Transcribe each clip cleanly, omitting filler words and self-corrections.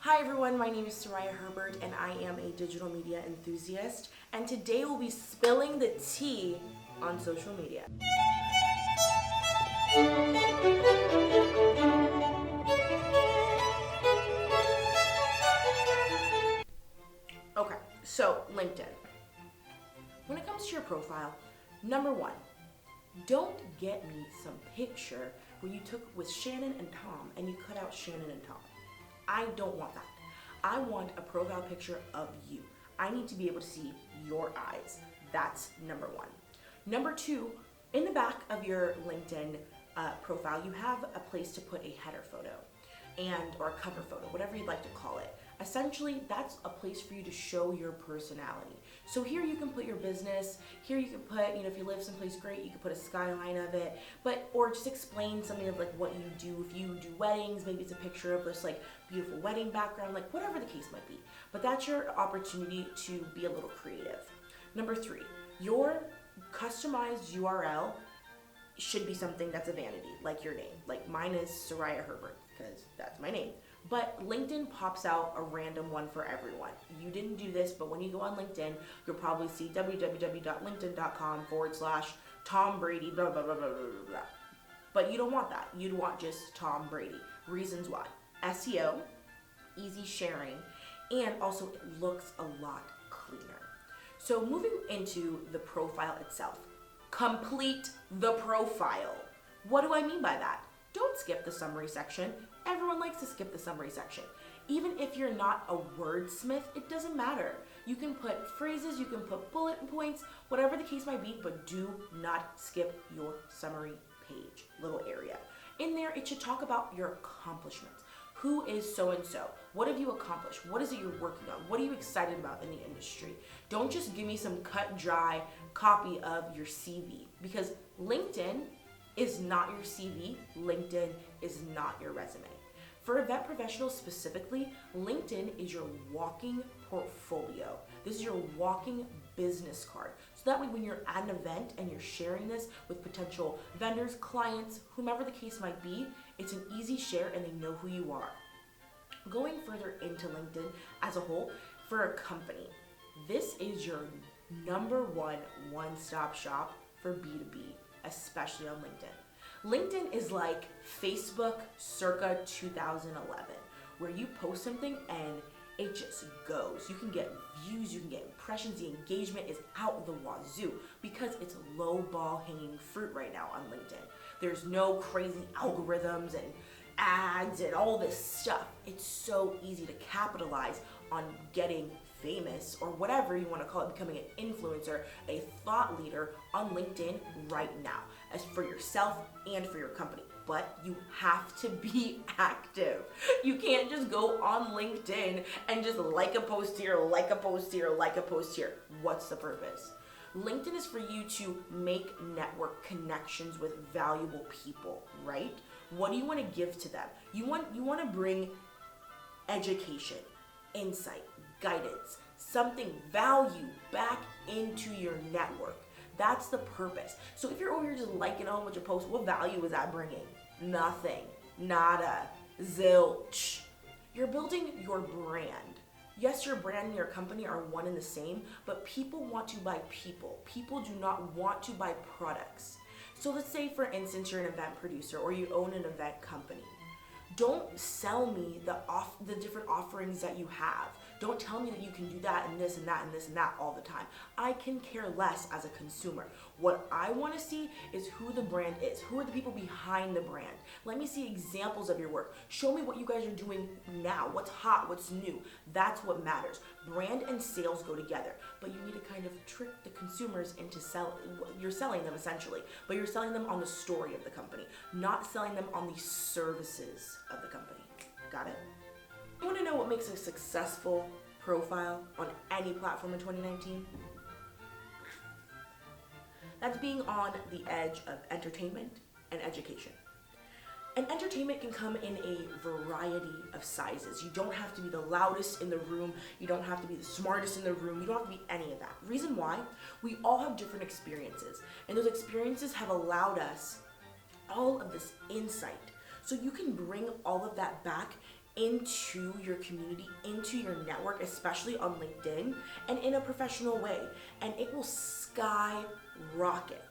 Hi everyone, my name is Soraya Herbert and I am a digital media enthusiast, and today we'll be spilling the tea on social media. Okay, so LinkedIn. When it comes to your profile, number one, don't get me some picture where you took with Shannon and Tom and you cut out Shannon and Tom. I don't want that. I want a profile picture of you. I need to be able to see your eyes. That's number one. Number two, in the back of your LinkedIn profile, you have a place to put a header photo or a cover photo, whatever you'd like to call it. Essentially, that's a place for you to show your personality. So here you can put your business, here you can put, if you live someplace great, you can put a skyline of it, or just explain something of like what you do. If you do weddings, maybe it's a picture of this like beautiful wedding background, like whatever the case might be. But that's your opportunity to be a little creative. Number three, your customized URL should be something that's a vanity, like your name. Like mine is Soraya Herbert, because that's my name. But LinkedIn pops out a random one for everyone. You didn't do this, but when you go on LinkedIn, you'll probably see www.linkedin.com/Tom Brady, blah, blah, blah, blah, blah, blah. But you don't want that. You'd want just Tom Brady. Reasons why. SEO, easy sharing, and also it looks a lot cleaner. So moving into the profile itself, complete the profile. What do I mean by that? Don't skip the summary section. Everyone likes to skip the summary section. Even if you're not a wordsmith, it doesn't matter. You can put phrases, you can put bullet points, whatever the case might be, but do not skip your summary page, little area. In there, it should talk about your accomplishments. Who is so-and-so? What have you accomplished? What is it you're working on? What are you excited about in the industry? Don't just give me some cut, dry copy of your CV, because LinkedIn is not your CV. LinkedIn is not your resume. For event professionals specifically, LinkedIn is your walking portfolio. This is your walking business card. So that way when you're at an event and you're sharing this with potential vendors, clients, whomever the case might be, it's an easy share and they know who you are. Going further into LinkedIn as a whole, for a company, this is your number one-stop shop for B2B, especially on LinkedIn. LinkedIn is like Facebook circa 2011, where you post something and it just goes. You can get views, you can get impressions, the engagement is out the wazoo because it's low ball hanging fruit right now on LinkedIn. There's no crazy algorithms and ads and all this stuff. It's so easy to capitalize on getting famous or whatever you want to call it, becoming an influencer, a thought leader on LinkedIn right now, as for yourself and for your company. But you have to be active. You can't just go on LinkedIn and just like a post here, like a post here, like a post here. What's the purpose? LinkedIn is for you to make network connections with valuable people, right? What do you want to give to them? You want to bring education, insight, guidance, something value back into your network. That's the purpose. So if you're over here just liking a whole bunch of posts, what value is that bringing? Nothing. Nada. Zilch. You're building your brand. Yes, your brand and your company are one and the same, but people want to buy people. People do not want to buy products. So let's say, for instance, you're an event producer or you own an event company. Don't sell me the different offerings that you have. Don't tell me that you can do that and this and that and this and that all the time. I can care less as a consumer. What I want to see is who the brand is. Who are the people behind the brand? Let me see examples of your work. Show me what you guys are doing now. What's hot, what's new. That's what matters. Brand and sales go together, but you need to kind of trick the consumers into you're selling them essentially, but you're selling them on the story of the company, not selling them on the services of the company. Got it? You want to know what makes a successful profile on any platform in 2019? That's being on the edge of entertainment and education. And entertainment can come in a variety of sizes. You don't have to be the loudest in the room. You don't have to be the smartest in the room. You don't have to be any of that. Reason why? We all have different experiences. And those experiences have allowed us all of this insight. So you can bring all of that back into your community, into your network, especially on LinkedIn, and in a professional way, and it will skyrocket.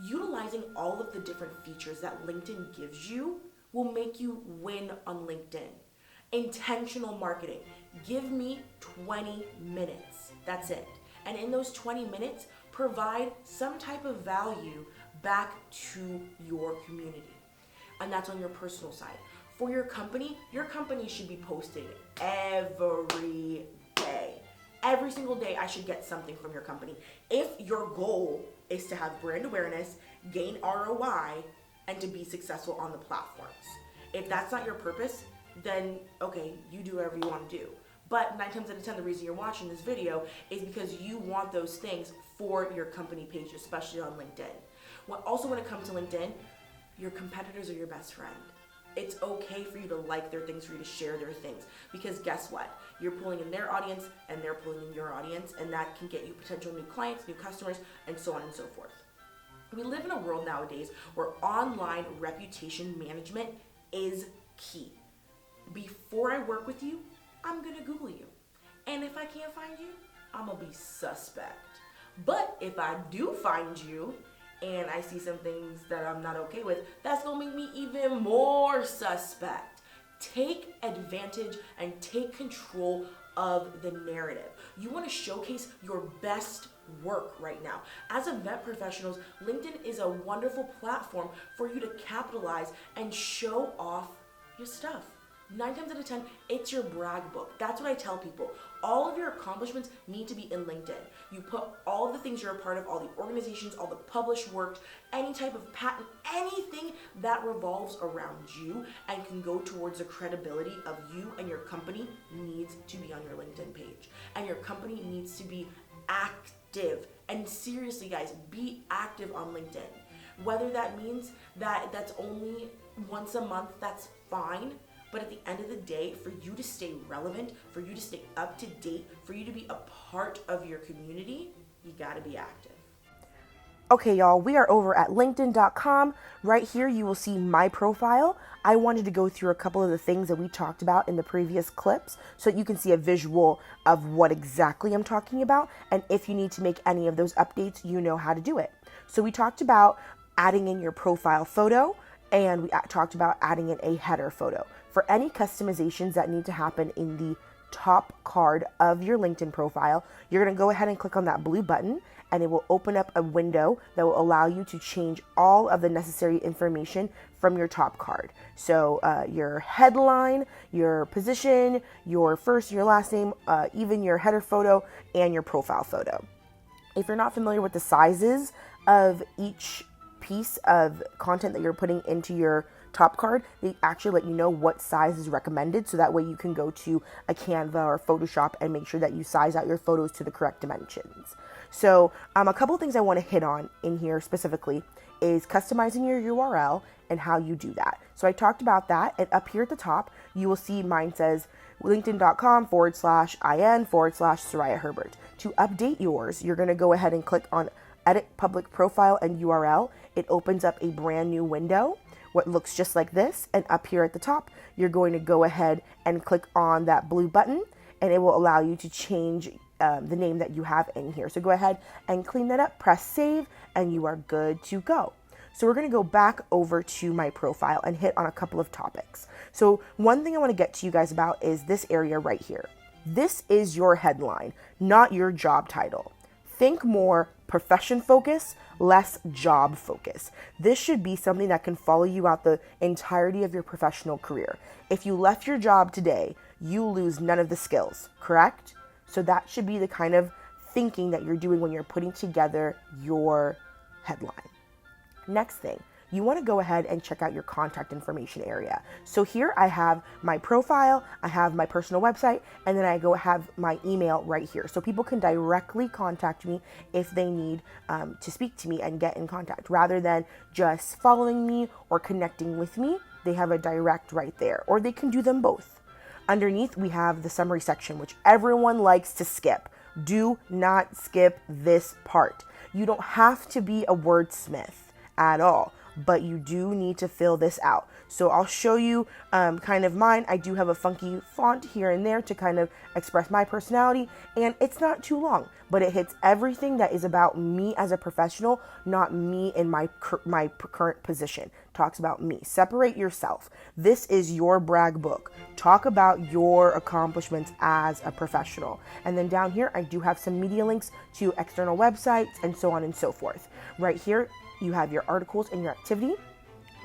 Utilizing all of the different features that LinkedIn gives you will make you win on LinkedIn. Intentional marketing. Give me 20 minutes. That's it. And in those 20 minutes, provide some type of value back to your community. And that's on your personal side. For your company should be posting every day. Every single day, I should get something from your company. If your goal is to have brand awareness, gain ROI, and to be successful on the platforms. If that's not your purpose, then okay, you do whatever you want to do. But 9 times out of 10, the reason you're watching this video is because you want those things for your company page, especially on LinkedIn. Also, when it comes to LinkedIn, your competitors are your best friend. It's okay for you to like their things, for you to share their things, because guess what? You're pulling in their audience and they're pulling in your audience, and that can get you potential new clients, new customers, and so on and so forth. We live in a world nowadays where online reputation management is key. Before I work with you, I'm gonna Google you. And if I can't find you, I'm gonna be suspect. But if I do find you and I see some things that I'm not okay with, that's gonna make me even more suspect. Take advantage and take control of the narrative. You wanna showcase your best work right now. As event professionals, LinkedIn is a wonderful platform for you to capitalize and show off your stuff. 9 times out of 10, it's your brag book. That's what I tell people. All of your accomplishments need to be in LinkedIn. You put all of the things you're a part of, all the organizations, all the published work, any type of patent, anything that revolves around you and can go towards the credibility of you and your company needs to be on your LinkedIn page. And your company needs to be active. And seriously, guys, be active on LinkedIn. Whether that means that that's only once a month, that's fine. But at the end of the day, for you to stay relevant, for you to stay up to date, for you to be a part of your community, you gotta be active. Okay, y'all, we are over at linkedin.com. Right here, you will see my profile. I wanted to go through a couple of the things that we talked about in the previous clips so that you can see a visual of what exactly I'm talking about. And if you need to make any of those updates, you know how to do it. So we talked about adding in your profile photo, and we talked about adding in a header photo. For any customizations that need to happen in the top card of your LinkedIn profile, you're going to go ahead and click on that blue button, and it will open up a window that will allow you to change all of the necessary information from your top card. So your headline, your position, your first and your last name, even your header photo and your profile photo. If you're not familiar with the sizes of each piece of content that you're putting into your top card, they actually let you know what size is recommended, so that way you can go to a Canva or Photoshop and make sure that you size out your photos to the correct dimensions. So a couple of things I want to hit on in here specifically is customizing your URL and how you do that. So I talked about that, and up here at the top you will see mine says linkedin.com/in/Soraya Herbert. To update yours, you're going to go ahead and click on Edit Public Profile and URL. It opens up a brand new window, what looks just like this, and up here at the top you're going to go ahead and click on that blue button, and it will allow you to change the name that you have in here. So go ahead and clean that up, press save, and you are good to go. So we're going to go back over to my profile and hit on a couple of topics. So one thing I want to get to you guys about is this area right here. This is your headline, not your job title. Think more profession focus, less job focus. This should be something that can follow you out the entirety of your professional career. If you left your job today, you lose none of the skills, correct? So that should be the kind of thinking that you're doing when you're putting together your headline. Next thing, you want to go ahead and check out your contact information area. So here I have my profile, I have my personal website, and then I have my email right here. So people can directly contact me if they need to speak to me and get in contact. Rather than just following me or connecting with me, they have a direct right there, or they can do them both. Underneath, we have the summary section, which everyone likes to skip. Do not skip this part. You don't have to be a wordsmith at all, but you do need to fill this out. So I'll show you kind of mine. I do have a funky font here and there to kind of express my personality, and it's not too long, but it hits everything that is about me as a professional, not me in my current position. Talks about me. Separate yourself. This is your brag book. Talk about your accomplishments as a professional. And then down here, I do have some media links to external websites and so on and so forth. Right here, you have your articles and your activity.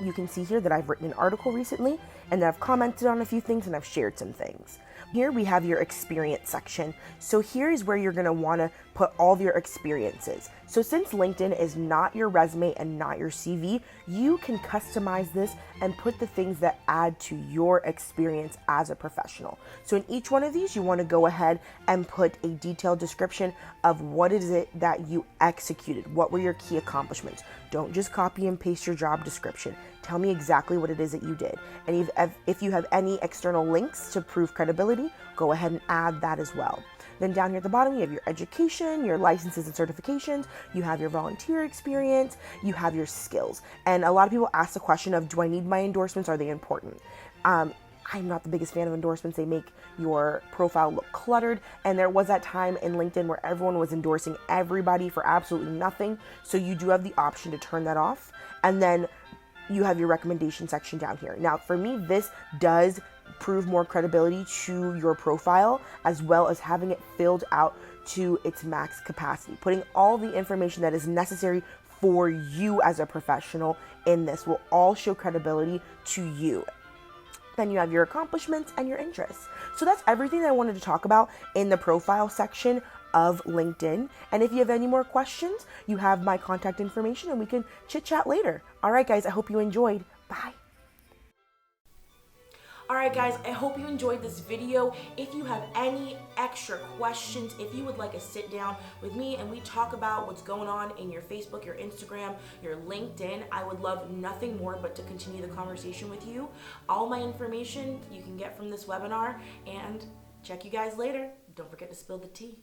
You can see here that I've written an article recently, and that I've commented on a few things, and I've shared some things. Here we have your experience section. So here is where you're going to want to put all of your experiences. So since LinkedIn is not your resume and not your CV, you can customize this and put the things that add to your experience as a professional. So in each one of these, you want to go ahead and put a detailed description of what is it that you executed. What were your key accomplishments? Don't just copy and paste your job description. Tell me exactly what it is that you did. And if you have any external links to prove credibility, go ahead and add that as well. Then down here at the bottom, you have your education, your licenses and certifications, you have your volunteer experience, you have your skills. And a lot of people ask the question of, do I need my endorsements? Are they important? I'm not the biggest fan of endorsements. They make your profile look cluttered. And there was that time in LinkedIn where everyone was endorsing everybody for absolutely nothing. So you do have the option to turn that off. And then you have your recommendation section down here. Now, for me, this does prove more credibility to your profile, as well as having it filled out to its max capacity. Putting all the information that is necessary for you as a professional in this will all show credibility to you. Then you have your accomplishments and your interests. So that's everything that I wanted to talk about in the profile section of LinkedIn. And if you have any more questions, you have my contact information and we can chit chat later. All right, guys, I hope you enjoyed. Bye. Alright guys, I hope you enjoyed this video. If you have any extra questions, if you would like a sit down with me and we talk about what's going on in your Facebook, your Instagram, your LinkedIn, I would love nothing more but to continue the conversation with you. All my information you can get from this webinar, and check you guys later. Don't forget to spill the tea.